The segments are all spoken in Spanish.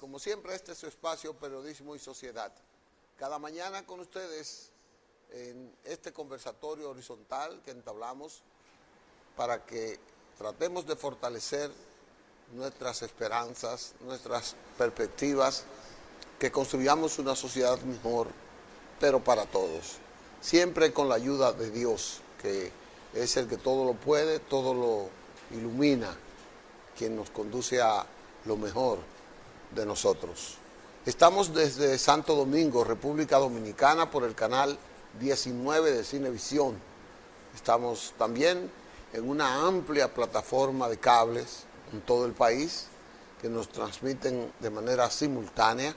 Como siempre, este es su espacio Periodismo y Sociedad. Cada mañana con ustedes en este conversatorio horizontal que entablamos para que tratemos de fortalecer nuestras esperanzas, nuestras perspectivas, que construyamos una sociedad mejor, pero para todos. Siempre con la ayuda de Dios, que es el que todo lo puede, todo lo ilumina, quien nos conduce a lo mejor de nosotros. Estamos desde Santo Domingo, República Dominicana, por el canal 19 de Cinevisión. Estamos también en una amplia plataforma de cables en todo el país que nos transmiten de manera simultánea,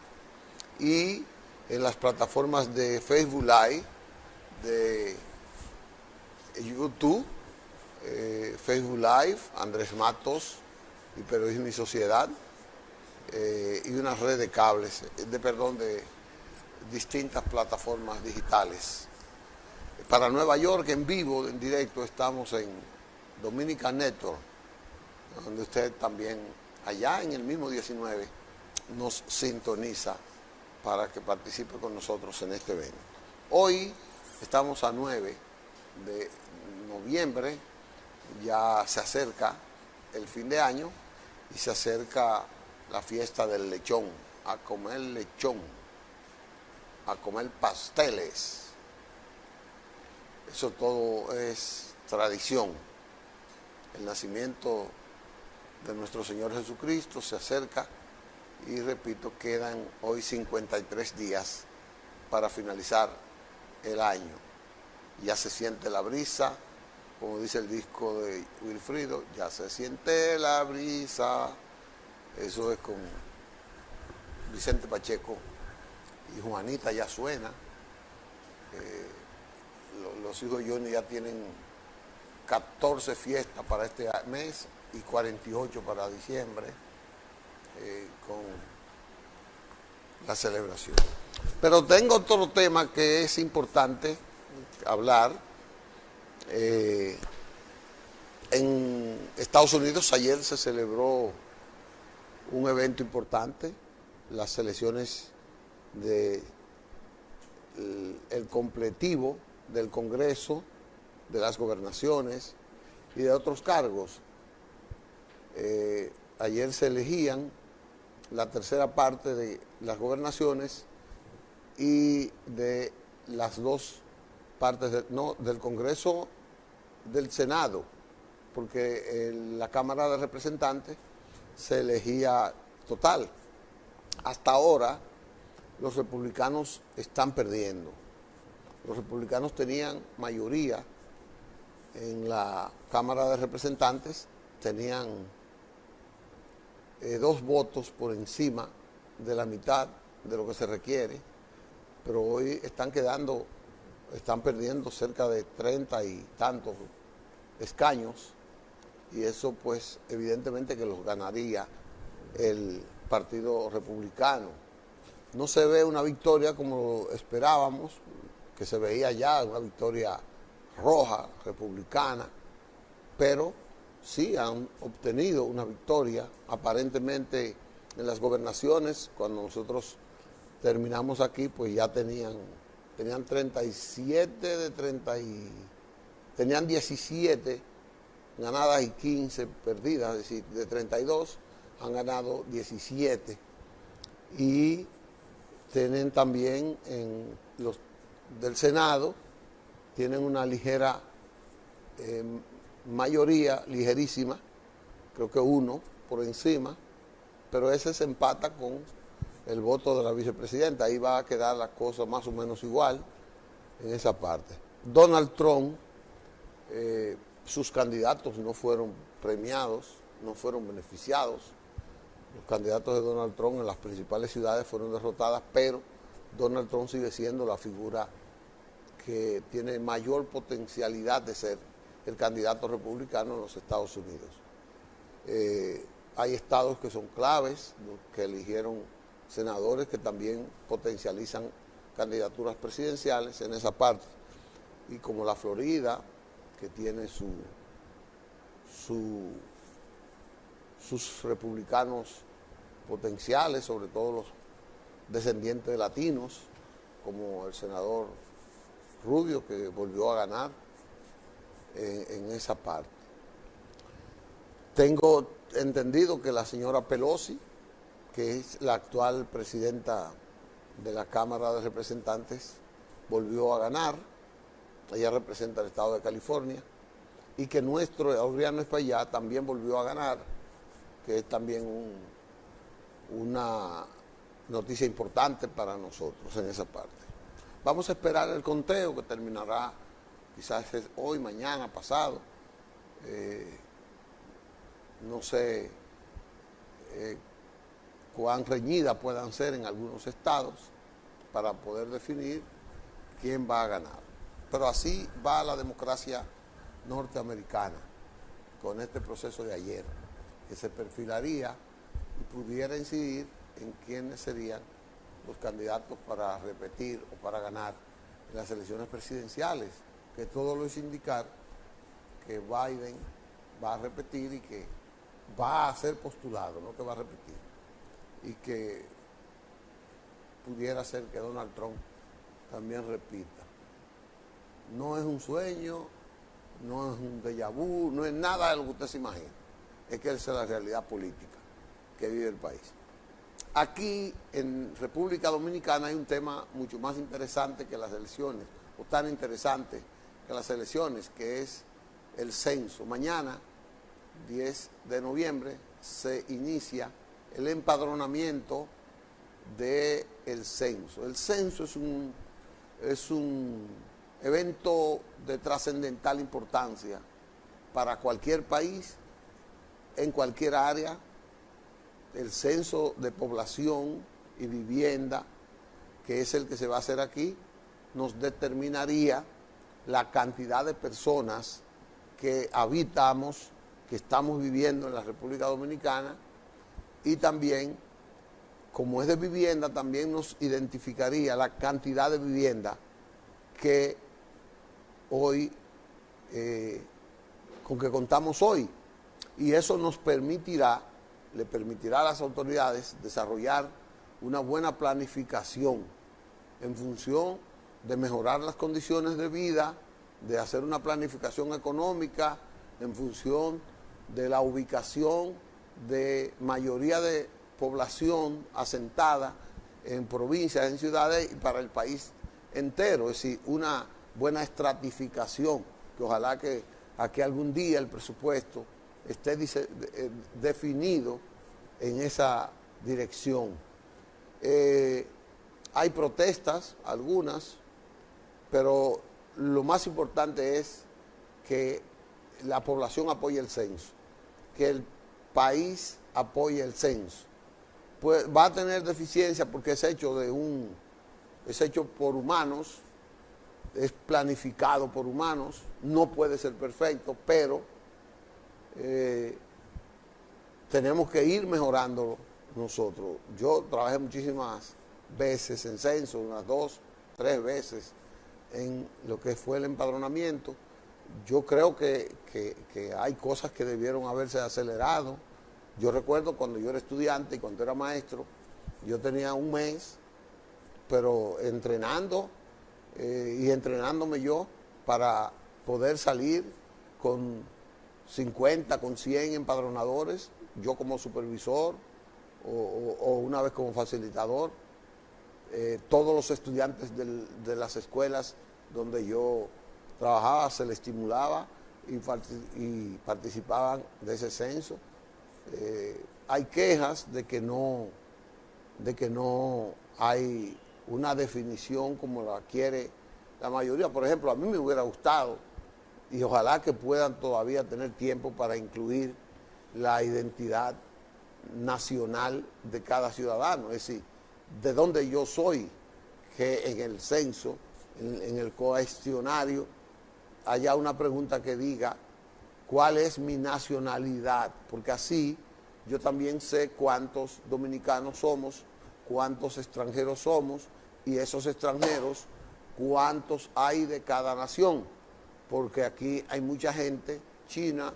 y en las plataformas de Facebook Live, de YouTube, Facebook Live, Andrés Matos y Periodismo y Sociedad, y una red de cables, de distintas plataformas digitales. Para Nueva York, en vivo, en directo, estamos en Dominica Network, donde usted también, allá en el mismo 19, nos sintoniza para que participe con nosotros en este evento. Hoy estamos a 9 de noviembre, ya se acerca el fin de año y se acerca la fiesta del lechón, a comer lechón, a comer pasteles. Eso todo es tradición. El nacimiento de nuestro Señor Jesucristo se acerca y, repito, quedan hoy 53 días para finalizar el año. Ya se siente la brisa, como dice el disco de Wilfrido, ya se siente la brisa. Eso es con Vicente Pacheco y Juanita ya suena. Los hijos de Johnny ya tienen 14 fiestas para este mes y 48 para diciembre, con la celebración. Pero tengo otro tema que es importante hablar. En Estados Unidos ayer se celebró un evento importante, las elecciones del completivo del Congreso, de las gobernaciones y de otros cargos. Ayer se elegían la tercera parte de las gobernaciones y de las dos partes del Congreso, del Senado, porque en la Cámara de Representantes se elegía total. Hasta ahora los republicanos están perdiendo. Los republicanos tenían mayoría en la Cámara de Representantes, tenían 2 votos por encima de la mitad de lo que se requiere, pero hoy están perdiendo cerca de 30 y tantos escaños, y eso pues evidentemente que los ganaría el Partido Republicano. No se ve una victoria como esperábamos, que se veía ya una victoria roja, republicana, pero sí han obtenido una victoria aparentemente en las gobernaciones. Cuando nosotros terminamos aquí, pues ya tenían 37 de 30 y tenían 17 ganadas y 15 perdidas, es decir, de 32 han ganado 17, y tienen también en los del Senado, tienen una ligera mayoría, ligerísima, creo que 1 por encima, pero ese se empata con el voto de la vicepresidenta. Ahí va a quedar la cosa más o menos igual en esa parte. Donald Trump, sus candidatos no fueron premiados, no fueron beneficiados. Los candidatos de Donald Trump en las principales ciudades fueron derrotadas, pero Donald Trump sigue siendo la figura que tiene mayor potencialidad de ser el candidato republicano en los Estados Unidos. Hay estados que son claves, que eligieron senadores que también potencializan candidaturas presidenciales en esa parte, y como la Florida, que tiene sus republicanos potenciales, sobre todo los descendientes de latinos, como el senador Rubio, que volvió a ganar en esa parte. Tengo entendido que la señora Pelosi, que es la actual presidenta de la Cámara de Representantes, volvió a ganar. Ella representa el estado de California. Y que nuestro Adriano Espaillá también volvió a ganar, que es también una noticia importante para nosotros en esa parte. Vamos a esperar el conteo, que terminará quizás hoy, mañana, pasado. No sé cuán reñidas puedan ser en algunos estados para poder definir quién va a ganar. Pero así va la democracia norteamericana con este proceso de ayer, que se perfilaría y pudiera incidir en quiénes serían los candidatos para repetir o para ganar en las elecciones presidenciales, que todo lo es indicar que Biden va a repetir y que va a ser postulado, no que va a repetir, y que pudiera ser que Donald Trump también repita. No es un sueño, no es un déjà vu, no es nada de lo que usted se imagina, es que esa es la realidad política que vive el país. Aquí en República Dominicana hay un tema mucho más interesante que las elecciones, o tan interesante que las elecciones, que es el censo. Mañana, 10 de noviembre, se inicia el empadronamiento del censo. El censo es un evento de trascendental importancia para cualquier país, en cualquier área. El censo de población y vivienda, que es el que se va a hacer aquí, nos determinaría la cantidad de personas que habitamos, que estamos viviendo en la República Dominicana, y también, como es de vivienda, también nos identificaría la cantidad de vivienda que hoy, con que contamos hoy. Y eso nos permitirá, le permitirá a las autoridades desarrollar una buena planificación en función de mejorar las condiciones de vida, de hacer una planificación económica en función de la ubicación de mayoría de población asentada en provincias, en ciudades y para el país entero. Es decir, una buena estratificación, que ojalá que aquí algún día el presupuesto esté definido en esa dirección. Hay protestas, algunas, pero lo más importante es que la población apoye el censo, que el país apoye el censo. Pues va a tener deficiencia porque es hecho por humanos, es planificado por humanos, no puede ser perfecto, pero tenemos que ir mejorándolo nosotros. Yo trabajé muchísimas veces en censo, unas 2, 3 veces en lo que fue el empadronamiento. Yo creo que hay cosas que debieron haberse acelerado. Yo recuerdo cuando yo era estudiante y cuando era maestro, yo tenía un mes, pero entrenando y entrenándome yo para poder salir con 50, con 100 empadronadores, yo como supervisor o una vez como facilitador. Todos los estudiantes de las escuelas donde yo trabajaba se les estimulaba y participaban de ese censo. Hay quejas de que no hay una definición como la quiere la mayoría. Por ejemplo, a mí me hubiera gustado, y ojalá que puedan todavía tener tiempo para incluir la identidad nacional de cada ciudadano, es decir, de dónde yo soy, que en el censo, en el cuestionario, haya una pregunta que diga cuál es mi nacionalidad, porque así yo también sé cuántos dominicanos somos, cuántos extranjeros somos, y esos extranjeros, cuántos hay de cada nación, porque aquí hay mucha gente china,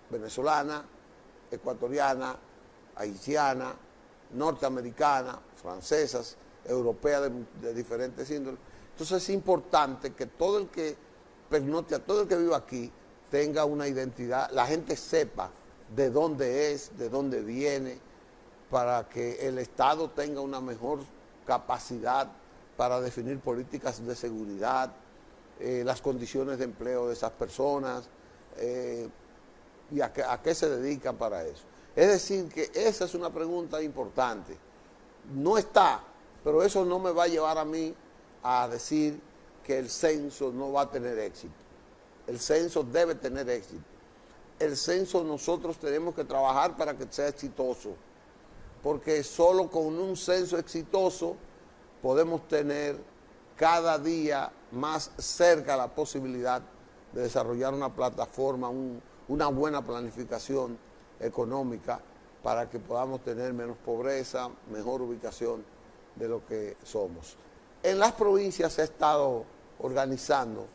venezolana, ecuatoriana, haitiana, norteamericanas, francesas, europeas de diferentes índoles. Entonces es importante que todo el que pernote, todo el que viva aquí, tenga una identidad, la gente sepa de dónde es, de dónde viene, para que el Estado tenga una mejor capacidad para definir políticas de seguridad, las condiciones de empleo de esas personas, y a qué se dedican para eso. Es decir, que esa es una pregunta importante. No está, pero eso no me va a llevar a mí a decir que el censo no va a tener éxito. El censo debe tener éxito. El censo nosotros tenemos que trabajar para que sea exitoso, porque solo con un censo exitoso podemos tener cada día más cerca la posibilidad de desarrollar una plataforma, una buena planificación económica para que podamos tener menos pobreza, mejor ubicación de lo que somos. En las provincias se ha estado organizando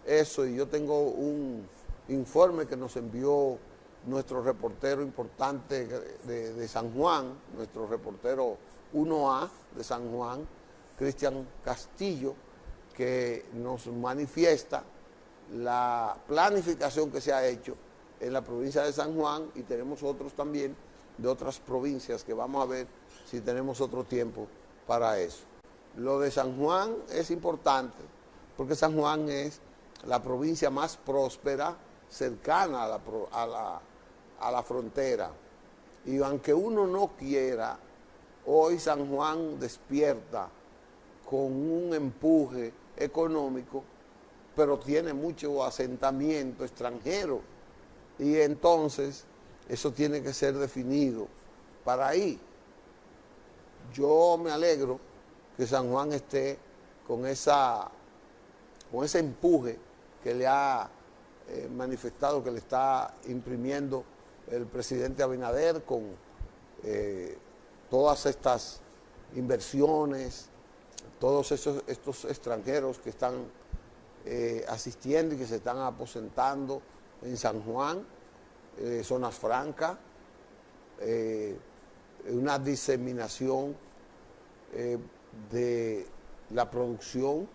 eso y yo tengo un informe que nos envió nuestro reportero importante de San Juan, nuestro reportero 1A de San Juan, Cristian Castillo, que nos manifiesta la planificación que se ha hecho en la provincia de San Juan, y tenemos otros también de otras provincias que vamos a ver si tenemos otro tiempo para eso. Lo de San Juan es importante porque San Juan es la provincia más próspera, cercana a la frontera. Y aunque uno no quiera, hoy San Juan despierta con un empuje económico, pero tiene mucho asentamiento extranjero. Y entonces eso tiene que ser definido para ahí. Yo me alegro que San Juan esté con ese empuje que le ha manifestado, que le está imprimiendo el presidente Abinader con todas estas inversiones, todos estos extranjeros que están asistiendo y que se están aposentando en San Juan, zonas francas, una diseminación de la producción.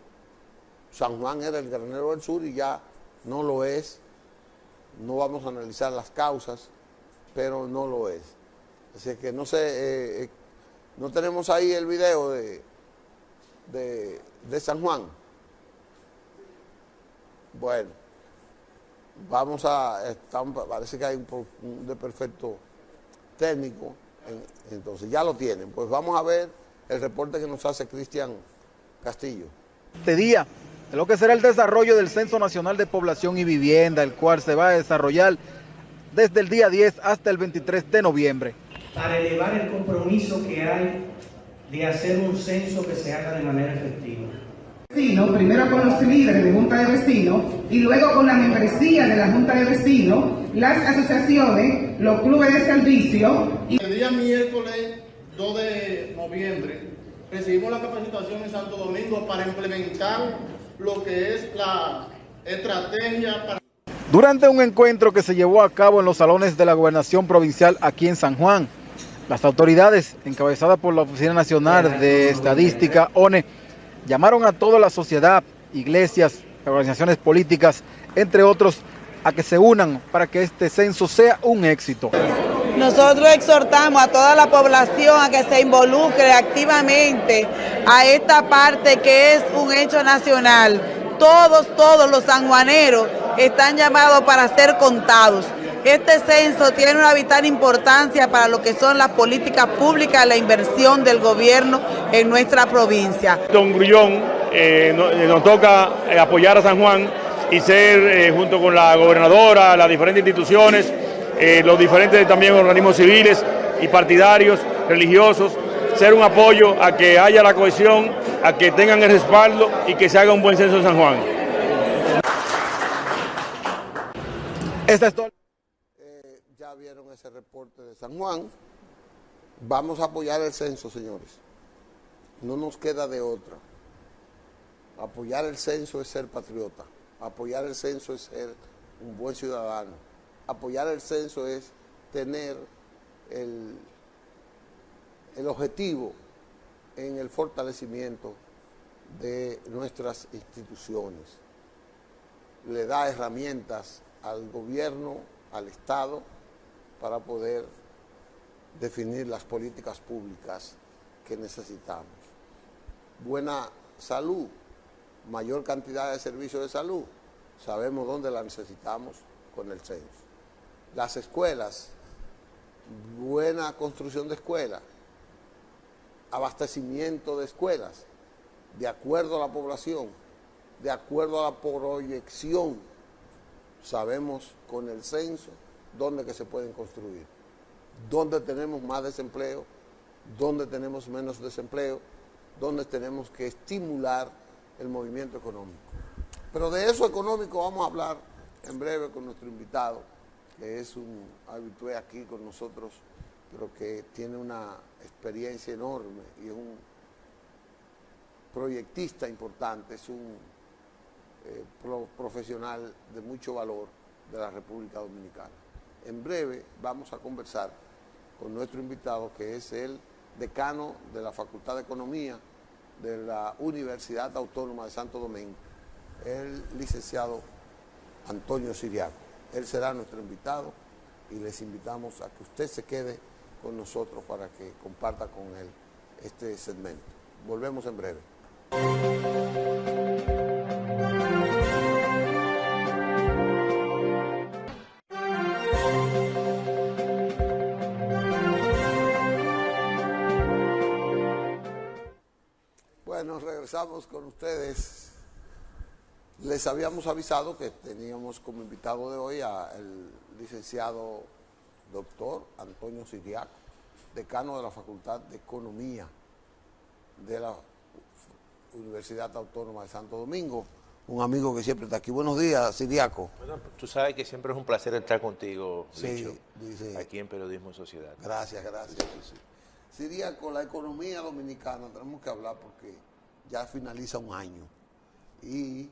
San Juan era el granero del sur y ya no lo es. No vamos a analizar las causas, pero no lo es. Así que no sé, no tenemos ahí el video de San Juan. Bueno, vamos parece que hay un desperfecto técnico, entonces ya lo tienen. Pues vamos a ver el reporte que nos hace Cristian Castillo. Este día, de lo que será el desarrollo del Censo Nacional de Población y Vivienda, el cual se va a desarrollar desde el día 10 hasta el 23 de noviembre. Para elevar el compromiso que hay de hacer un censo que se haga de manera efectiva. Primero con los líderes de Junta de Vecinos y luego con la membresía de la Junta de Vecinos, las asociaciones, los clubes de servicio. El día miércoles 2 de noviembre recibimos la capacitación en Santo Domingo para implementar lo que es la estrategia para... Durante un encuentro que se llevó a cabo en los salones de la Gobernación Provincial aquí en San Juan, las autoridades, encabezadas por la Oficina Nacional de Estadística, ONE, llamaron a toda la sociedad, iglesias, organizaciones políticas, entre otros, a que se unan para que este censo sea un éxito. Nosotros exhortamos a toda la población a que se involucre activamente a esta parte que es un hecho nacional. Todos los sanjuaneros están llamados para ser contados. Este censo tiene una vital importancia para lo que son las políticas públicas, la inversión del gobierno en nuestra provincia. Don Grullón, nos toca apoyar a San Juan y ser, junto con la gobernadora, las diferentes instituciones, los diferentes también organismos civiles y partidarios, religiosos, ser un apoyo a que haya la cohesión, a que tengan el respaldo y que se haga un buen censo en San Juan. Esta es todo. Ya vieron ese reporte de San Juan. Vamos a apoyar el censo, señores. No nos queda de otra. Apoyar el censo es ser patriota. Apoyar el censo es ser un buen ciudadano. Apoyar el censo es tener el objetivo en el fortalecimiento de nuestras instituciones. Le da herramientas al gobierno, al Estado, para poder definir las políticas públicas que necesitamos. Buena salud, mayor cantidad de servicios de salud, sabemos dónde la necesitamos con el censo. Las escuelas, buena construcción de escuelas, abastecimiento de escuelas, de acuerdo a la población, de acuerdo a la proyección, sabemos con el censo dónde que se pueden construir, dónde tenemos más desempleo, dónde tenemos menos desempleo, dónde tenemos que estimular el movimiento económico. Pero de eso económico vamos a hablar en breve con nuestro invitado, que es un habitué aquí con nosotros, pero que tiene una experiencia enorme y es un proyectista importante, es un profesional de mucho valor de la República Dominicana. En breve vamos a conversar con nuestro invitado, que es el decano de la Facultad de Economía de la Universidad Autónoma de Santo Domingo, el licenciado Antonio Siriaco. Él será nuestro invitado y les invitamos a que usted se quede con nosotros para que comparta con él este segmento. Volvemos en breve. Bueno, regresamos con ustedes. Les habíamos avisado que teníamos como invitado de hoy al licenciado doctor Antonio Siriaco, decano de la Facultad de Economía de la Universidad Autónoma de Santo Domingo, un amigo que siempre está aquí. Buenos días, Siriaco. Bueno, tú sabes que siempre es un placer estar contigo, Sí, Licho, dice, aquí en Periodismo en Sociedad. gracias. Siriaco, la economía dominicana, tenemos que hablar porque ya finaliza un año y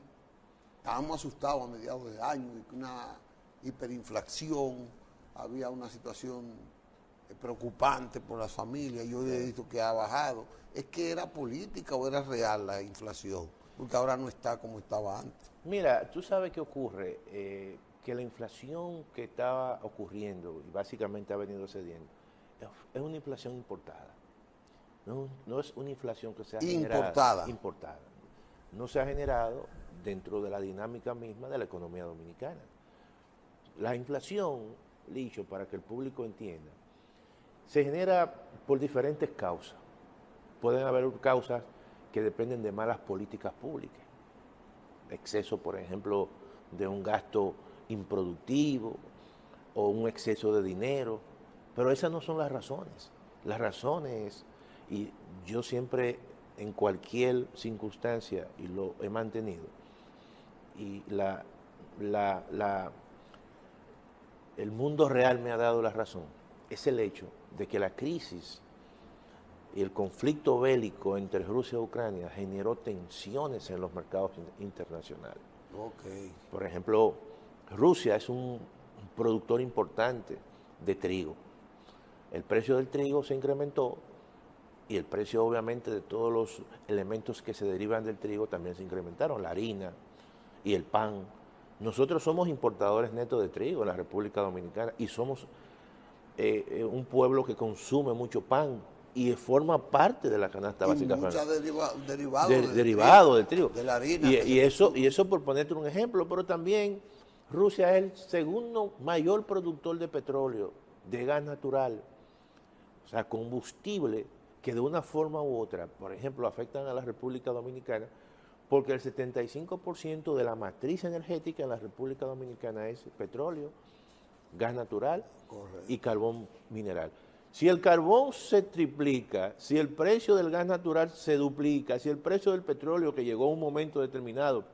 estábamos asustados a mediados de año, una hiperinflación, había una situación preocupante por las familias, yo he visto que ha bajado. ¿Es que era política o era real la inflación? Porque ahora no está como estaba antes. Mira, tú sabes qué ocurre, que la inflación que estaba ocurriendo y básicamente ha venido cediendo, es una inflación importada. No es una inflación que sea importada. No se ha generado dentro de la dinámica misma de la economía dominicana. La inflación, Licho, para que el público entienda, se genera por diferentes causas. Pueden haber causas que dependen de malas políticas públicas. Exceso, por ejemplo, de un gasto improductivo o un exceso de dinero. Pero esas no son las razones. Las razones, y yo siempre en cualquier circunstancia, y lo he mantenido, y el mundo real me ha dado la razón, es el hecho de que la crisis y el conflicto bélico entre Rusia y Ucrania generó tensiones en los mercados internacionales. Okay. Por ejemplo, Rusia es un productor importante de trigo. El precio del trigo se incrementó y el precio, obviamente, de todos los elementos que se derivan del trigo también se incrementaron, la harina y el pan. Nosotros somos importadores netos de trigo en la República Dominicana y somos un pueblo que consume mucho pan y forma parte de la canasta básica familiar. Derivado del trigo. De la harina. Y eso por ponerte un ejemplo, pero también Rusia es el segundo mayor productor de petróleo, de gas natural, o sea, combustible que de una forma u otra, por ejemplo, afectan a la República Dominicana, porque el 75% de la matriz energética en la República Dominicana es petróleo, gas natural. Correcto. Y carbón mineral. Si el carbón se triplica, si el precio del gas natural se duplica, si el precio del petróleo, que llegó a un momento determinado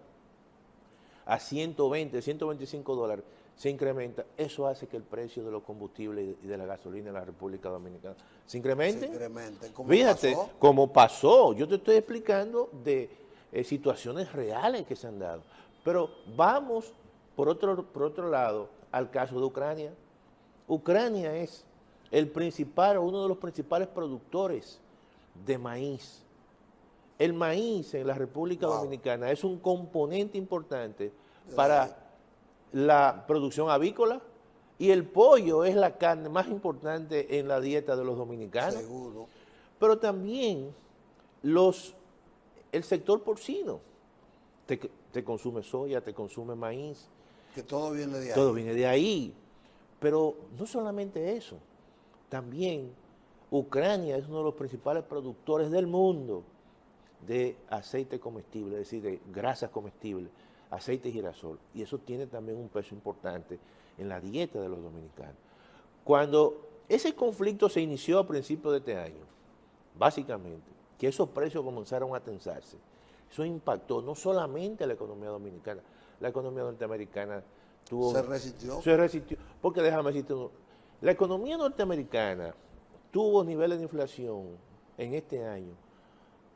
a 120, 125 dólares, se incrementa, eso hace que el precio de los combustibles y de la gasolina en la República Dominicana se incremente. Fíjate, como pasó. Yo te estoy explicando de situaciones reales que se han dado. Pero vamos, por otro lado, al caso de Ucrania. Ucrania es uno de los principales productores de maíz. El maíz en la República Dominicana es un componente importante para la producción avícola, y el pollo es la carne más importante en la dieta de los dominicanos. Seguro. Pero también el sector porcino. Te consume soya, te consume maíz. Que todo viene de ahí. Todo viene de ahí. Pero no solamente eso. También Ucrania es uno de los principales productores del mundo de aceite comestible, es decir, de grasas comestibles, aceite de girasol. Y eso tiene también un peso importante en la dieta de los dominicanos. Cuando ese conflicto se inició a principios de este año, básicamente, que esos precios comenzaron a tensarse, eso impactó no solamente a la economía dominicana, la economía norteamericana se resistió. Se resistió, porque déjame decirte, la economía norteamericana tuvo niveles de inflación en este año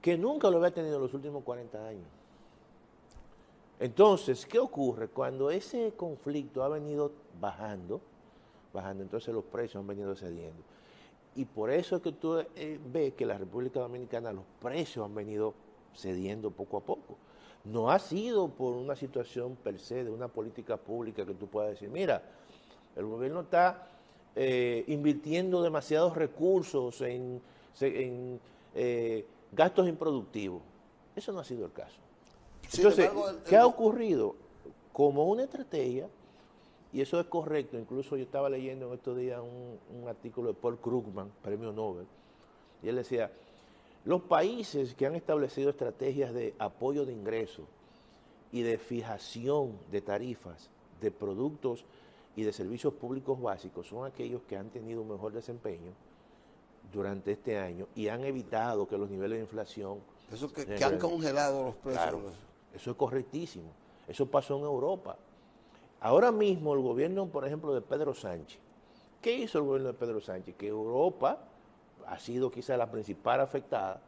que nunca lo había tenido en los últimos 40 años. Entonces, ¿qué ocurre? Cuando ese conflicto ha venido bajando, entonces los precios han venido cediendo. Y por eso es que tú ves que en la República Dominicana los precios han venido cediendo poco a poco. No ha sido por una situación per se de una política pública que tú puedas decir, mira, el gobierno está invirtiendo demasiados recursos en gastos improductivos. Eso no ha sido el caso. Entonces, ¿qué ha ocurrido? Como una estrategia, y eso es correcto, incluso yo estaba leyendo en estos días un artículo de Paul Krugman, premio Nobel, y él decía, los países que han establecido estrategias de apoyo de ingresos y de fijación de tarifas de productos y de servicios públicos básicos son aquellos que han tenido un mejor desempeño durante este año y han evitado que los niveles de inflación... Eso que han congelado los precios. Claro, eso es correctísimo. Eso pasó en Europa. Ahora mismo el gobierno, por ejemplo, de Pedro Sánchez. ¿Qué hizo el gobierno de Pedro Sánchez? Que Europa ha sido quizá la principal afectada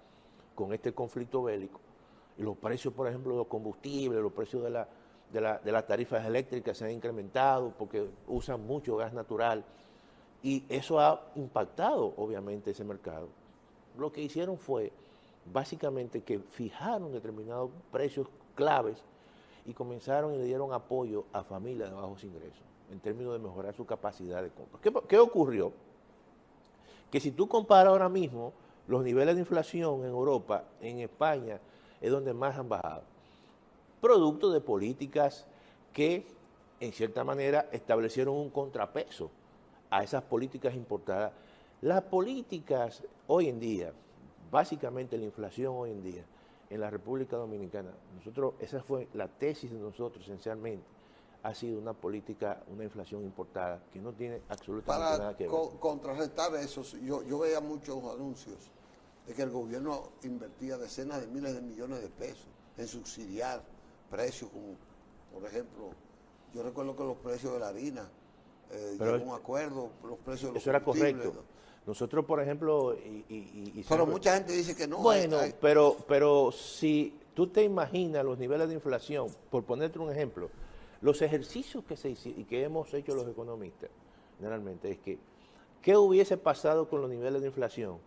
con este conflicto bélico. Y los precios, por ejemplo, de los combustibles, los precios de las tarifas eléctricas se han incrementado porque usan mucho gas natural. Y eso ha impactado, obviamente, ese mercado. Lo que hicieron fue, básicamente, que fijaron determinados precios claves y comenzaron y le dieron apoyo a familias de bajos ingresos en términos de mejorar su capacidad de compra. ¿Qué ocurrió? Que si tú comparas ahora mismo los niveles de inflación en Europa, en España, es donde más han bajado. Producto de políticas que, en cierta manera, establecieron un contrapeso a esas políticas importadas. Las políticas hoy en día, básicamente la inflación hoy en día, en la República Dominicana, esa fue la tesis de nosotros esencialmente, ha sido una política, una inflación importada que no tiene absolutamente nada que ver. Para contrarrestar eso, yo veía muchos anuncios de que el gobierno invertía decenas de miles de millones de pesos en subsidiar precios, como por ejemplo, yo recuerdo que los precios de la harina, llegó un acuerdo, los precios de los eso era correcto. Nosotros, por ejemplo... pero mucha gente dice que no. Bueno, pero si tú te imaginas los niveles de inflación, por ponerte un ejemplo, los ejercicios que se hicieron y que hemos hecho los economistas, generalmente, es que ¿qué hubiese pasado con los niveles de inflación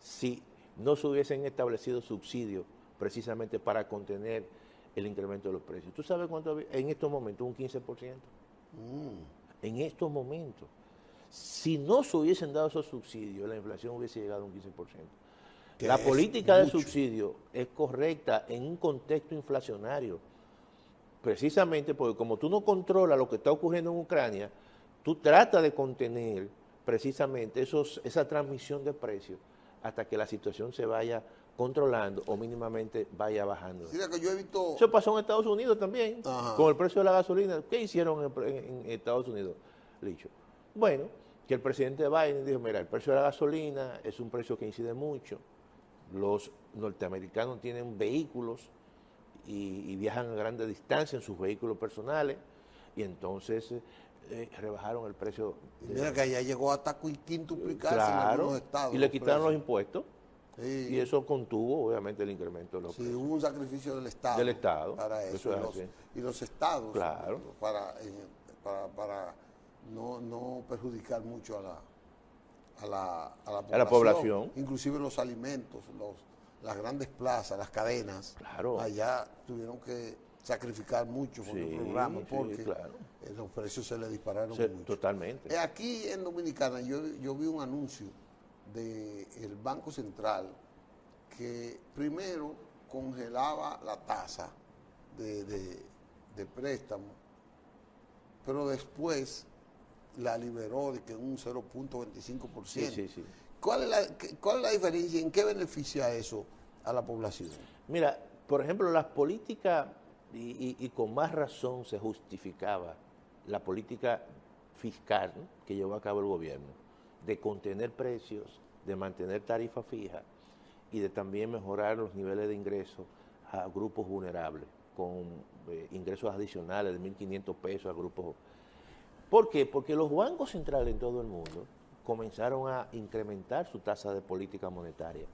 si no se hubiesen establecido subsidios precisamente para contener el incremento de los precios? ¿Tú sabes cuánto había? En estos momentos, un 15%. En estos momentos. Si no se hubiesen dado esos subsidios, la inflación hubiese llegado a un 15%. La política de subsidio es correcta en un contexto inflacionario, precisamente porque como tú no controlas lo que está ocurriendo en Ucrania, tú tratas de contener precisamente esa transmisión de precios hasta que la situación se vaya controlando o mínimamente vaya bajando. Sí, que yo he visto... Eso pasó en Estados Unidos también, con el precio de la gasolina. ¿Qué hicieron en Estados Unidos, Licho? Bueno, que el presidente Biden dijo, mira, el precio de la gasolina es un precio que incide mucho. Los norteamericanos tienen vehículos y viajan a grandes distancias en sus vehículos personales y entonces rebajaron el precio. Mira que allá llegó hasta quintuplicarse en claro, algunos estados. Y le quitaron los impuestos. Sí. Y eso contuvo, obviamente, el incremento de los precios. Hubo un sacrificio del Estado. Del Estado. Para eso. Y los estados. Claro. Para no perjudicar mucho a la población. Inclusive los alimentos, las grandes plazas, las cadenas. Claro. Allá tuvieron que sacrificar mucho con el programa porque los precios se le dispararon mucho. Totalmente. Aquí en Dominicana yo vi un anuncio del Banco Central que primero congelaba la tasa de préstamo, pero después la liberó de que en un 0.25%. Sí. ¿Cuál es la diferencia? ¿En qué beneficia eso a la población? Mira, por ejemplo, las políticas, y con más razón se justificaba la política fiscal, ¿no?, que llevó a cabo el gobierno, de contener precios, de mantener tarifa fija y de también mejorar los niveles de ingresos a grupos vulnerables, con ingresos adicionales de 1.500 pesos a grupos. ¿Por qué? Porque los bancos centrales en todo el mundo comenzaron a incrementar su tasa de política monetaria.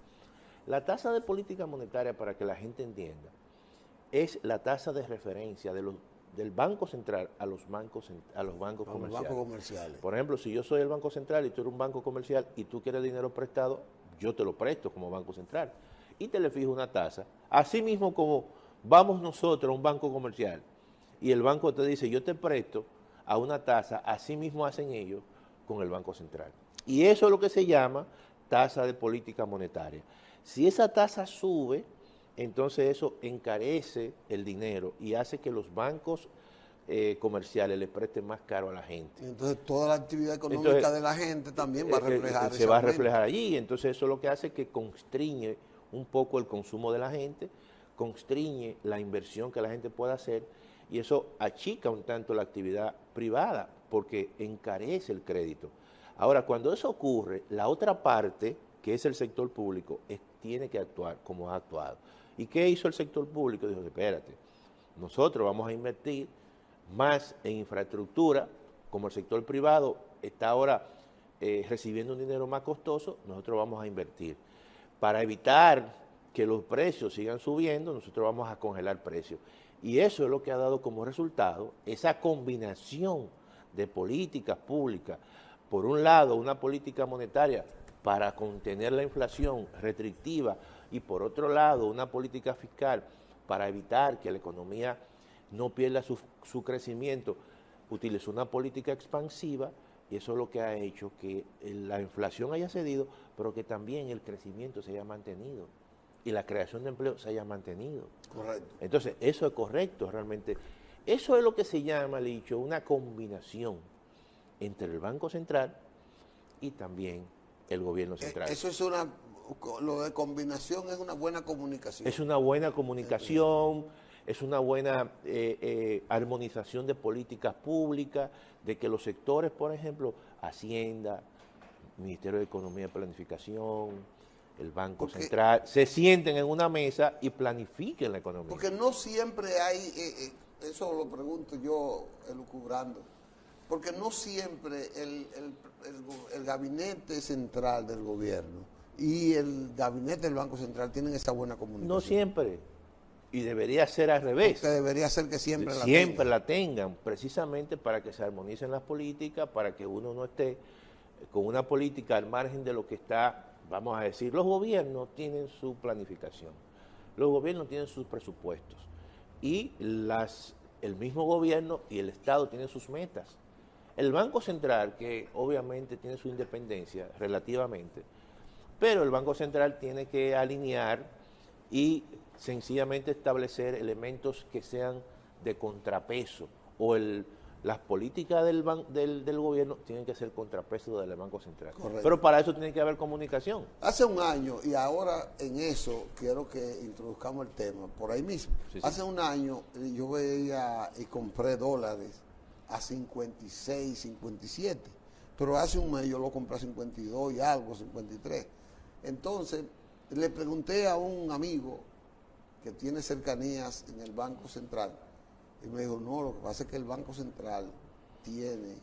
La tasa de política monetaria, para que la gente entienda, es la tasa de referencia del Banco Central a los bancos comerciales. Por ejemplo, si yo soy el Banco Central y tú eres un banco comercial y tú quieres dinero prestado, yo te lo presto como Banco Central y te le fijo una tasa. Así mismo como vamos nosotros a un banco comercial y el banco te dice, yo te presto a una tasa, así mismo hacen ellos con el Banco Central. Y eso es lo que se llama tasa de política monetaria. Si esa tasa sube, entonces eso encarece el dinero y hace que los bancos comerciales le presten más caro a la gente. Entonces toda la actividad económica de la gente también va a reflejar. Se va a reflejar allí, entonces eso lo que hace es que constriñe un poco el consumo de la gente, constriñe la inversión que la gente pueda hacer y eso achica un tanto la actividad privada porque encarece el crédito. Ahora, cuando eso ocurre, la otra parte, que es el sector público, tiene que actuar como ha actuado. ¿Y qué hizo el sector público? Dijo, espérate, nosotros vamos a invertir más en infraestructura, como el sector privado está ahora recibiendo un dinero más costoso, nosotros vamos a invertir. Para evitar que los precios sigan subiendo, nosotros vamos a congelar precios. Y eso es lo que ha dado como resultado esa combinación de políticas públicas. Por un lado, una política monetaria para contener la inflación restrictiva y por otro lado, una política fiscal para evitar que la economía no pierda su crecimiento. Utilizó una política expansiva y eso es lo que ha hecho que la inflación haya cedido, pero que también el crecimiento se haya mantenido y la creación de empleo se haya mantenido. Correcto. Entonces, eso es correcto realmente. Eso es lo que se llama, Licho, una combinación entre el Banco Central y también el gobierno central. Eso es lo de combinación es una buena comunicación. Es una buena comunicación, es una buena armonización de políticas públicas, de que los sectores, por ejemplo, Hacienda, Ministerio de Economía y Planificación, el Banco Central, se sienten en una mesa y planifiquen la economía. Porque no siempre hay, eso lo pregunto yo elucubrando, porque no siempre el gabinete central del gobierno y el gabinete del Banco Central tienen esa buena comunicación. No siempre, y debería ser al revés. Porque debería ser que siempre la tengan, precisamente para que se armonicen las políticas, para que uno no esté con una política al margen de lo que está. Vamos a decir, los gobiernos tienen su planificación, los gobiernos tienen sus presupuestos y el mismo gobierno y el Estado tienen sus metas. El Banco Central, que obviamente tiene su independencia relativamente, pero el Banco Central tiene que alinear y sencillamente establecer elementos que sean de contrapeso o las políticas del gobierno tienen que ser contrapeso del Banco Central. Correcto. Pero para eso tiene que haber comunicación. Hace un año, y ahora en eso quiero que introduzcamos el tema, por ahí mismo. Sí. Hace un año yo veía y compré dólares a 56, 57, pero hace un mes yo lo compré a 52 y algo, 53. Entonces, le pregunté a un amigo que tiene cercanías en el Banco Central, y me dijo, no, lo que pasa es que el Banco Central tiene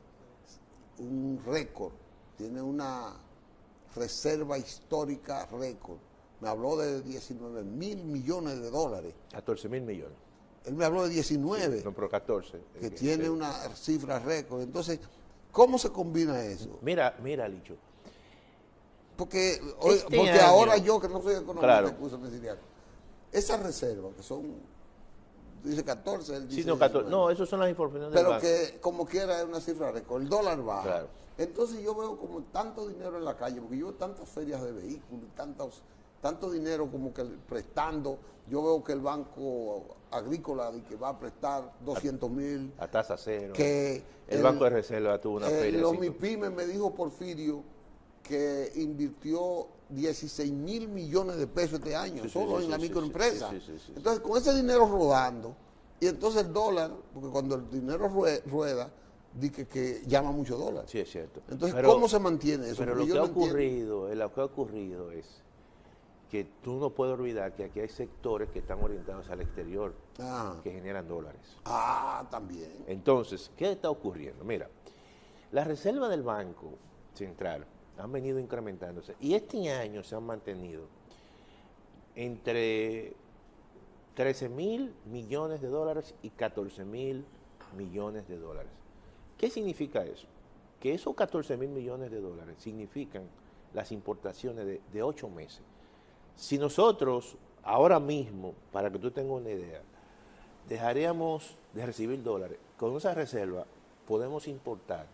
un récord, tiene una reserva histórica récord. Me habló de 19 mil millones de dólares. 14 mil millones. Él me habló de 19. No, pero 14. Que tiene una cifra récord. Entonces, ¿cómo se combina eso? Mira, Licho, Porque, Este porque año, ahora yo, que no soy economista, claro. escúchame, Siriaco, esas reservas, que son, dice 14, él dice Sí, no, 14. 19, No, esas son las informaciones del pero banco. que como quiera es una cifra récord, el dólar baja. Claro. Entonces yo veo como tanto dinero en la calle, porque yo veo tantas ferias de vehículos, tanto dinero como que prestando. Yo veo que el Banco Agrícola que va a prestar 200,000. A tasa cero. Que el Banco de Reserva tuvo una feria. Los MIPYME me dijo Porfirio que invirtió 16,000 millones de pesos este año, Sí, solo sí, en la sí, microempresa. sí. Entonces, con ese dinero rodando, y entonces el dólar, porque cuando el dinero rueda, dice que llama mucho dólar. Sí, es cierto. Entonces, Pero- ¿cómo se mantiene eso? Pero Porque lo que yo ha no entiendo. ocurrido es que tú no puedes olvidar que aquí hay sectores que están orientados al exterior, que generan dólares. También. Entonces, ¿qué está ocurriendo? Mira, las reservas del Banco Central han venido incrementándose y este año se han mantenido entre 13,000 millones de dólares y 14,000 millones de dólares. ¿Qué significa eso? Que esos 14,000 millones de dólares significan las importaciones de 8 meses. Si nosotros, ahora mismo, para que tú tengas una idea, dejaríamos de recibir dólares, con esa reserva podemos importar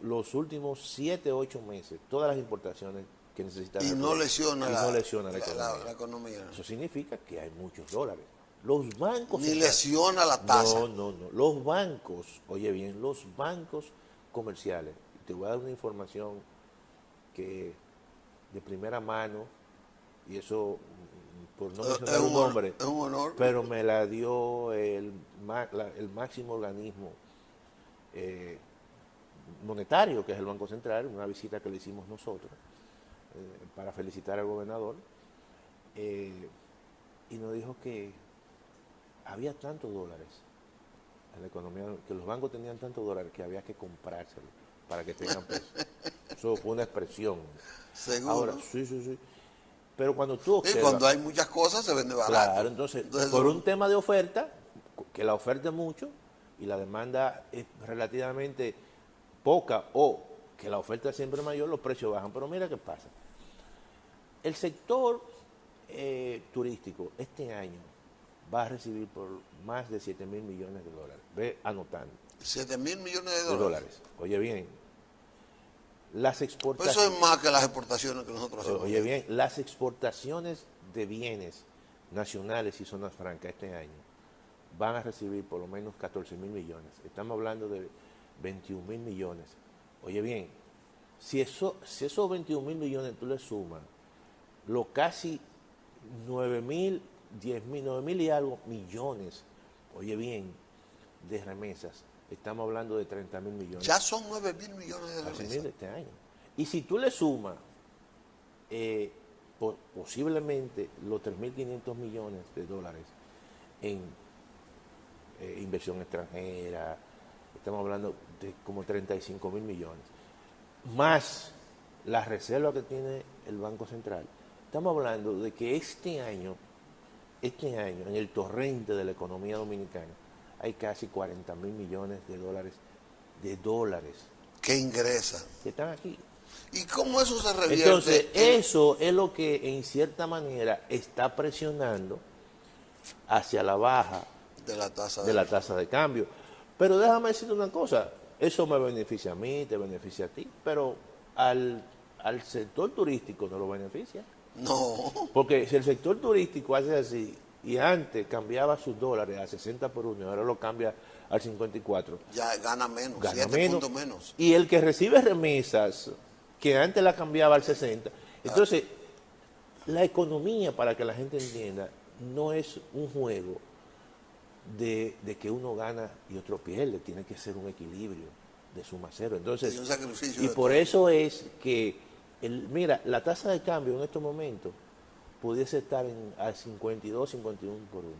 los últimos 7, 8 meses, todas las importaciones que necesitamos. Y no lesiona la economía. Eso significa que hay muchos dólares. Los bancos... Ni lesiona la tasa. No. Los bancos, oye bien, los bancos comerciales, te voy a dar una información que de primera mano, y eso por no mencionar un nombre, es un honor. pero me la dio el máximo organismo monetario, que es el Banco Central, una visita que le hicimos nosotros para felicitar al gobernador, y nos dijo que había tantos dólares en la economía, que los bancos tenían tantos dólares que había que comprárselos para que tengan peso. Eso fue una expresión. Seguro. Ahora, sí. Pero cuando tú observas... cuando hay muchas cosas se vende barato. Claro, entonces por un tema de oferta, que la oferta es mucho y la demanda es relativamente poca, o que la oferta es siempre mayor, los precios bajan. Pero mira qué pasa. El sector turístico este año va a recibir por más de 7,000 millones de dólares. Ve anotando. 7,000 millones de dólares. Oye bien, las exportaciones... Eso es más que las exportaciones que nosotros hacemos. Oye bien, las exportaciones de bienes nacionales y zonas francas este año van a recibir por lo menos 14,000 millones. Estamos hablando de 21,000 millones. Oye bien, si esos 21,000 millones tú le sumas los casi 9,000, 10,000, 9,000 y algo millones, oye bien, de remesas, estamos hablando de 30,000 millones. Ya son 9,000 millones de remesas. Este año. Y si tú le sumas posiblemente los 3,500 millones de dólares en inversión extranjera, estamos hablando de como 35,000 millones, más las reservas que tiene el Banco Central, estamos hablando de que este año, en el torrente de la economía dominicana, hay casi 40,000 millones de dólares que ingresan, que están aquí. ¿Y cómo eso se revierte? Entonces, eso es lo que en cierta manera está presionando hacia la baja de la tasa de cambio. Pero déjame decirte una cosa, eso me beneficia a mí, te beneficia a ti, pero al sector turístico no lo beneficia. No. Porque si el sector turístico hace así, y antes cambiaba sus dólares a 60 por 1, ahora lo cambia al 54. Ya gana menos, Gana 7 puntos menos. Y el que recibe remesas, que antes la cambiaba al 60. Entonces, la economía, para que la gente entienda, no es un juego de que uno gana y otro pierde. Tiene que ser un equilibrio de suma cero. Entonces, y un sacrificio y por eso es que, mira, la tasa de cambio en estos momentos pudiese estar a 52, 51 por 1.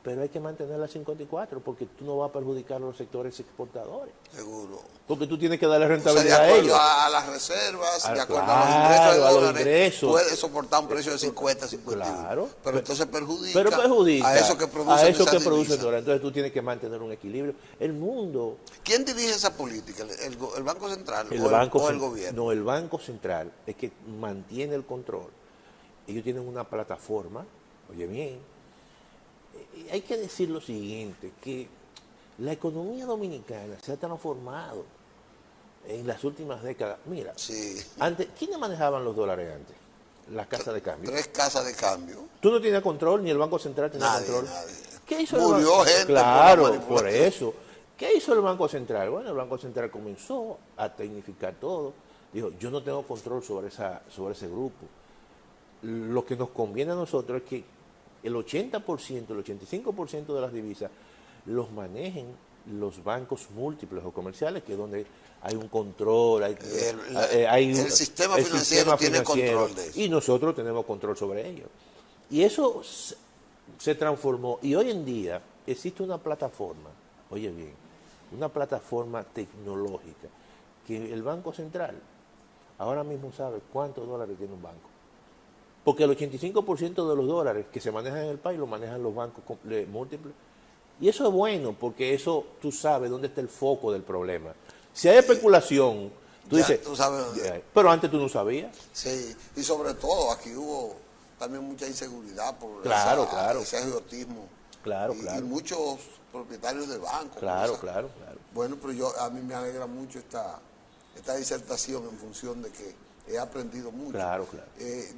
pero hay que mantener la 54 porque tú no vas a perjudicar a los sectores exportadores. Seguro. Porque tú tienes que darle O sea, rentabilidad de a acuerdo ellos. a las reservas, de acuerdo claro, a los ingresos de a los dólares, ingresos. puede soportar un precio de 50, 51. Claro. Pero entonces perjudica, a eso que producen esas divisas. dólares. Entonces tú tienes que mantener un equilibrio. El mundo... ¿Quién dirige esa política? ¿El Banco Central o el gobierno? No, el Banco Central es que mantiene el control. Ellos tienen una plataforma, oye bien, hay que decir lo siguiente, que la economía dominicana se ha transformado en las últimas décadas. Mira, Sí. antes, ¿quiénes manejaban los dólares antes? Las casas de cambio. 3 casas de cambio. Tú no tenías control, ni el Banco Central tenía Nadie, control. nadie. ¿Qué hizo Murió el Banco? gente Claro, por la por manipulación. eso. ¿Qué hizo el Banco Central? Bueno, el Banco Central comenzó a tecnificar todo. Dijo, yo no tengo control sobre ese grupo. Lo que nos conviene a nosotros es que el 80%, el 85% de las divisas los manejen los bancos múltiples o comerciales, que es donde hay un control, El sistema financiero tiene control de eso. y nosotros tenemos control sobre ello. Y eso se transformó, y hoy en día existe una plataforma, oye bien, una plataforma tecnológica, que el Banco Central ahora mismo sabe cuántos dólares tiene un banco. Porque el 85% de los dólares que se manejan en el país lo manejan los bancos múltiples. Y eso es bueno, porque eso tú sabes dónde está el foco del problema. Si hay especulación, tú dices, Tú sabes dónde. pero antes tú no sabías. Sí, y sobre todo aquí hubo también mucha inseguridad por Claro. ese agiotismo. Claro. Y muchos propietarios de bancos. Claro. Bueno, pero a mí me alegra mucho esta disertación en función de que he aprendido mucho. Claro.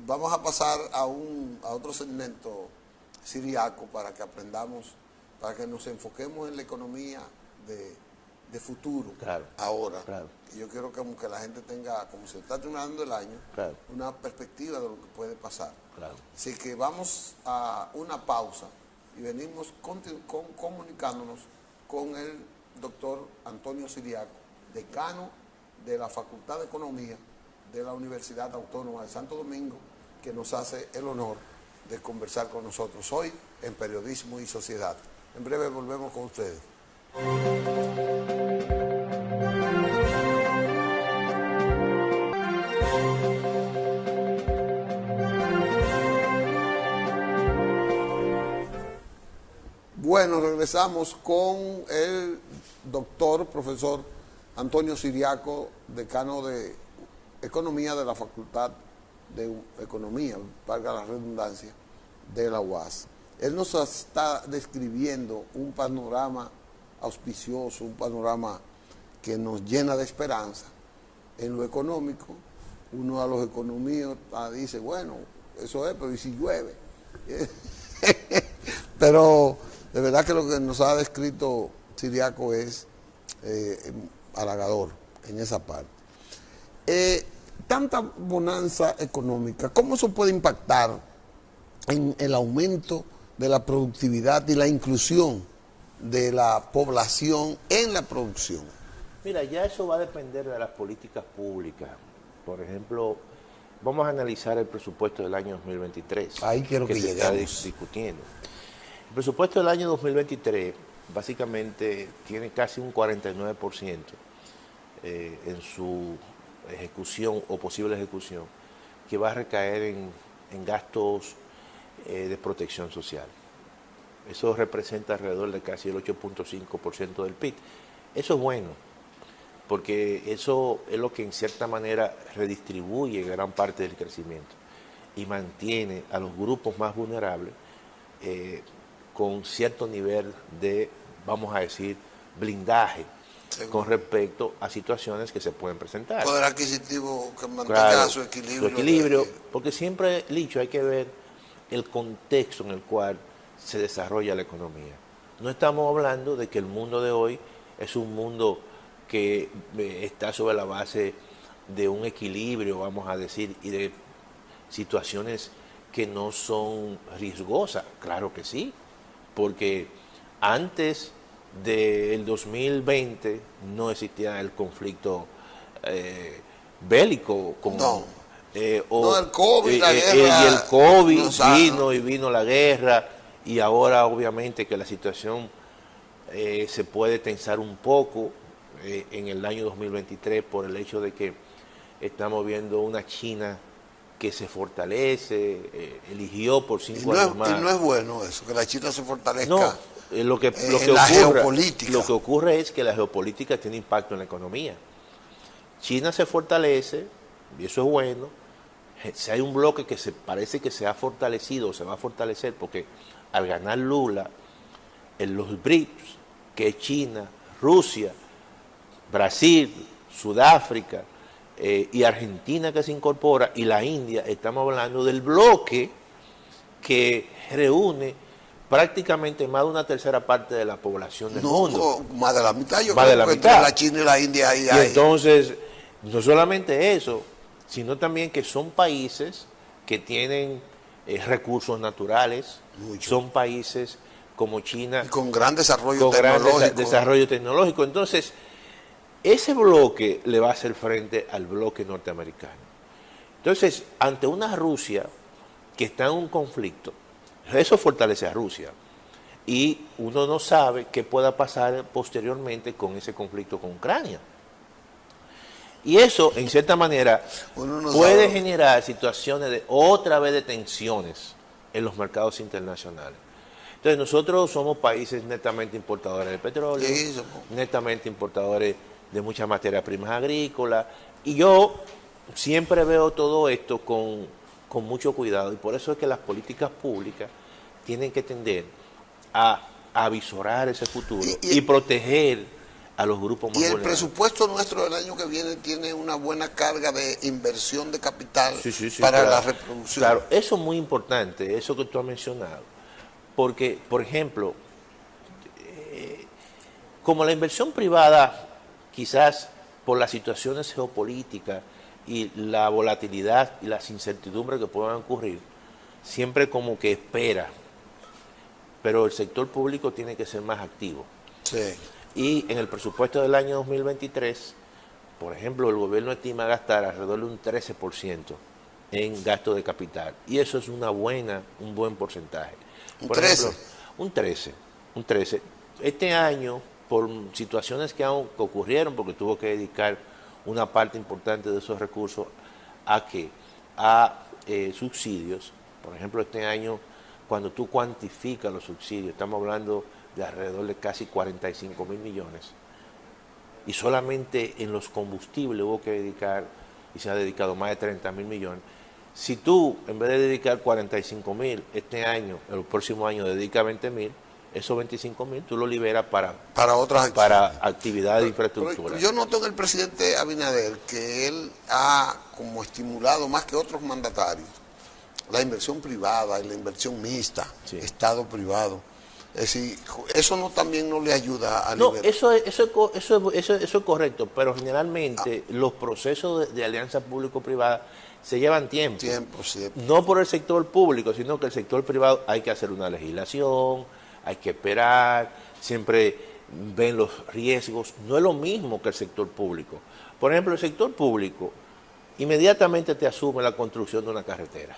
Vamos a pasar a otro segmento siriaco para que aprendamos, para que nos enfoquemos en la economía de futuro, ahora. Claro. Y yo quiero que la gente tenga, como se está terminando el año, una perspectiva de lo que puede pasar. Claro. Así que vamos a una pausa y venimos comunicándonos con el doctor Antonio Siriaco, decano de la Facultad de Economía de la Universidad Autónoma de Santo Domingo, que nos hace el honor de conversar con nosotros hoy en Periodismo y Sociedad. En breve volvemos con ustedes. Bueno, regresamos con el doctor, profesor Antonio Siriaco, decano de Economía de la Facultad de Economía, valga la redundancia, de la UAS. Él nos está describiendo un panorama auspicioso, un panorama que nos llena de esperanza en lo económico. Uno a los economistas dice, bueno, eso es, pero ¿y si llueve? Pero de verdad que lo que nos ha descrito Siriaco es halagador en esa parte. Tanta bonanza económica, ¿cómo eso puede impactar en el aumento de la productividad y la inclusión de la población en la producción? Mira, ya eso va a depender de las políticas públicas. Por ejemplo, vamos a analizar el presupuesto del año 2023. Ahí quiero que se lleguemos. está discutiendo. El presupuesto del año 2023 básicamente tiene casi un 49% en su ejecución o posible ejecución, que va a recaer en gastos de protección social. Eso representa alrededor de casi el 8.5% del PIB. Eso es bueno, porque eso es lo que en cierta manera redistribuye gran parte del crecimiento y mantiene a los grupos más vulnerables con cierto nivel de, vamos a decir, blindaje con respecto a situaciones que se pueden presentar. Poder adquisitivo que mantenga su equilibrio. Porque siempre, Licho, hay que ver el contexto en el cual se desarrolla la economía. No estamos hablando de que el mundo de hoy es un mundo que está sobre la base de un equilibrio, vamos a decir, y de situaciones que no son riesgosas. Claro que sí, porque antes del 2020 no existía el conflicto bélico como el COVID, la guerra. y el COVID vino la guerra y ahora obviamente que la situación se puede tensar un poco en el año 2023 por el hecho de que estamos viendo una China que se fortalece, eligió por 5 años más. Y no es bueno eso, que la China se fortalezca. No, lo que geopolítica. Lo que ocurre es que la geopolítica tiene impacto en la economía. China se fortalece, y eso es bueno. Si hay un bloque que parece que se ha fortalecido o se va a fortalecer, porque al ganar Lula, en los BRICS, que es China, Rusia, Brasil, Sudáfrica y Argentina que se incorpora, y la India, estamos hablando del bloque que reúne prácticamente más de una tercera parte de la población del mundo. Más de la mitad, yo más creo de la que mitad. Entre la China y la India ahí Y hay. entonces, no solamente eso, sino también que son países que tienen recursos naturales, son países como China. Y con gran desarrollo con tecnológico. Gran desarrollo tecnológico. Entonces, ese bloque le va a hacer frente al bloque norteamericano. Entonces, ante una Rusia que está en un conflicto, eso fortalece a Rusia. Y uno no sabe qué pueda pasar posteriormente con ese conflicto con Ucrania. Y eso, en cierta manera, puede generar situaciones de otra vez de tensiones en los mercados internacionales. Entonces, nosotros somos países netamente importadores de petróleo, netamente importadores de muchas materias primas agrícolas, y yo siempre veo todo esto con mucho cuidado, y por eso es que las políticas públicas tienen que tender a avisorar ese futuro y proteger a los grupos más vulnerables. Y el presupuesto nuestro del año que viene tiene una buena carga de inversión de capital para la reproducción. Claro, eso es muy importante, eso que tú has mencionado. Porque, por ejemplo, como la inversión privada, quizás por las situaciones geopolíticas y la volatilidad y las incertidumbres que puedan ocurrir, siempre como que espera. Pero el sector público tiene que ser más activo. Sí. Y en el presupuesto del año 2023, por ejemplo, el gobierno estima gastar alrededor de un 13% en gasto de capital. Y eso es un buen porcentaje. ¿Un por 13? Ejemplo, un 13. Este año, por situaciones que ocurrieron, porque tuvo que dedicar una parte importante de esos recursos a subsidios. Por ejemplo, este año, cuando tú cuantificas los subsidios, estamos hablando de alrededor de casi 45 mil millones. Y solamente en los combustibles hubo que dedicar, y se ha dedicado más de 30 mil millones. Si tú, en vez de dedicar 45 mil este año, el próximo año dedica 20 mil, esos 25 mil tú lo liberas para actividades de infraestructura. Pero yo noto en el presidente Abinader que él ha como estimulado más que otros mandatarios la inversión privada y la inversión mixta, Estado-privado. Es decir, eso también no le ayuda a liberar. Eso es correcto, pero generalmente los procesos de alianza público-privada se llevan tiempo. No por el sector público, sino que el sector privado hay que hacer una legislación, hay que esperar, siempre ven los riesgos. No es lo mismo que el sector público. Por ejemplo, el sector público inmediatamente te asume la construcción de una carretera.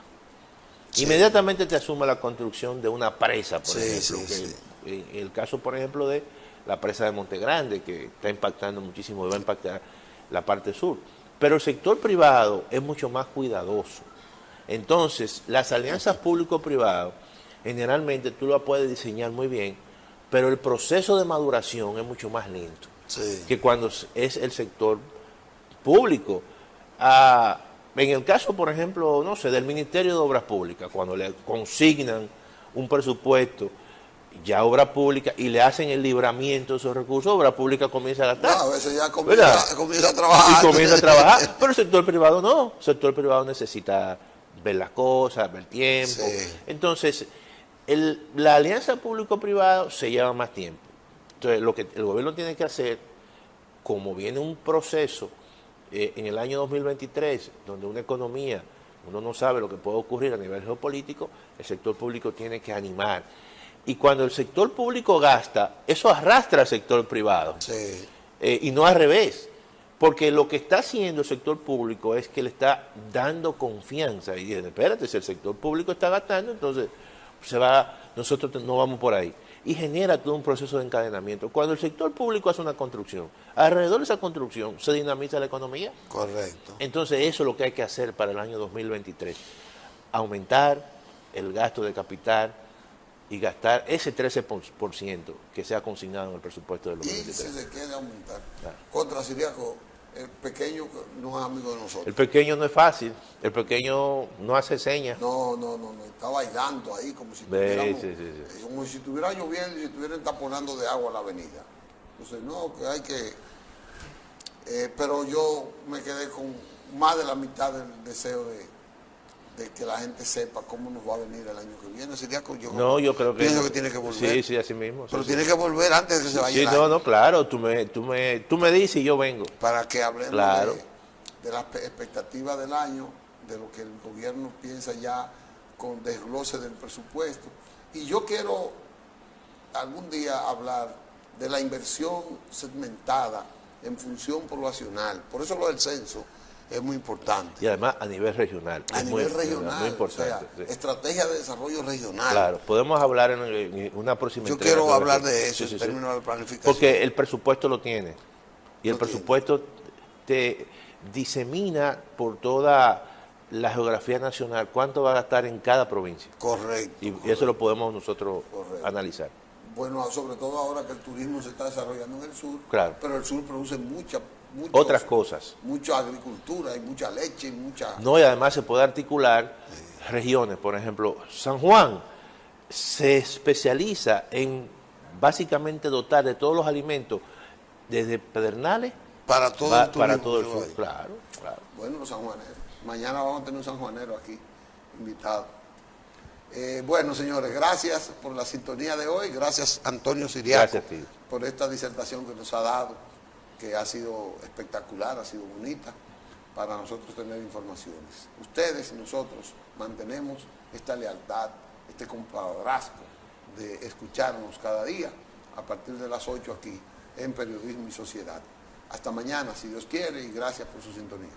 Inmediatamente te asume la construcción de una presa, por ejemplo. En el caso, por ejemplo, de la presa de Monte Grande, que está impactando muchísimo y va a impactar la parte sur. Pero el sector privado es mucho más cuidadoso. Entonces, las alianzas público-privadas, generalmente tú las puedes diseñar muy bien, pero el proceso de maduración es mucho más lento que cuando es el sector público. En el caso, por ejemplo, no sé, del Ministerio de Obras Públicas, cuando le consignan un presupuesto ya obra pública y le hacen el libramiento de esos recursos, obra pública comienza a gastar. No, a veces ya comienza a trabajar. Y comienza a trabajar, pero el sector privado no. El sector privado necesita ver las cosas, ver tiempo. Entonces, la alianza público-privado se lleva más tiempo. Entonces, lo que el gobierno tiene que hacer, como viene un proceso en el año 2023, donde una economía, uno no sabe lo que puede ocurrir a nivel geopolítico, el sector público tiene que animar. Y cuando el sector público gasta, eso arrastra al sector privado. Y no al revés. Porque lo que está haciendo el sector público es que le está dando confianza. Y dicen, espérate, si el sector público está gastando, entonces nosotros no vamos por ahí. Y genera todo un proceso de encadenamiento. Cuando el sector público hace una construcción, alrededor de esa construcción se dinamiza la economía. Correcto. Entonces eso es lo que hay que hacer para el año 2023. Aumentar el gasto de capital y gastar ese 13% que sea consignado en el presupuesto del 2023. Y si se quiere aumentar. Claro. Contra Siriaco, el pequeño no es amigo de nosotros. El pequeño no es fácil, el pequeño no hace señas. No, está bailando ahí como si como si estuviera lloviendo y si estuvieran taponando de agua la avenida. Entonces, no, que hay que... pero yo me quedé con más de la mitad del deseo de que la gente sepa cómo nos va a venir el año que viene. Siriaco, yo creo que... pienso que tiene que volver. Sí, así mismo. Pero tiene que volver antes de que se vaya el año. No, claro, tú me dices y yo vengo. Para que hablemos Claro. de las expectativas del año, de lo que el gobierno piensa ya con desglose del presupuesto. Y yo quiero algún día hablar de la inversión segmentada en función poblacional. Por eso lo del censo es muy importante. Y además a nivel regional. A nivel regional, muy importante. o sea, estrategia de desarrollo regional. Claro, podemos hablar en una próxima Yo entrega quiero hablar de eso, eso en términos de planificación. Porque el presupuesto lo tiene. Y el Lo presupuesto te disemina por toda la geografía nacional cuánto va a gastar en cada provincia. Correcto. Y eso lo podemos nosotros Correcto. analizar. Bueno, sobre todo ahora que el turismo se está desarrollando en el sur, Claro. pero el sur produce Otras cosas. mucha agricultura, hay mucha leche, y mucha... No, y además se puede articular regiones. Por ejemplo, San Juan se especializa en básicamente dotar de todos los alimentos desde Pedernales para todo el turismo. Para todo el que sur, va ahí. claro. Bueno, los sanjuaneros. Mañana vamos a tener un sanjuanero aquí, invitado. Bueno, señores, gracias por la sintonía de hoy. Gracias, Antonio Siriaco, Gracias, tío. por esta disertación que nos ha dado, que ha sido espectacular, ha sido bonita, para nosotros tener informaciones. Ustedes y nosotros mantenemos esta lealtad, este compadrazgo de escucharnos cada día a partir de las 8 aquí en Periodismo y Sociedad. Hasta mañana, si Dios quiere, y gracias por su sintonía.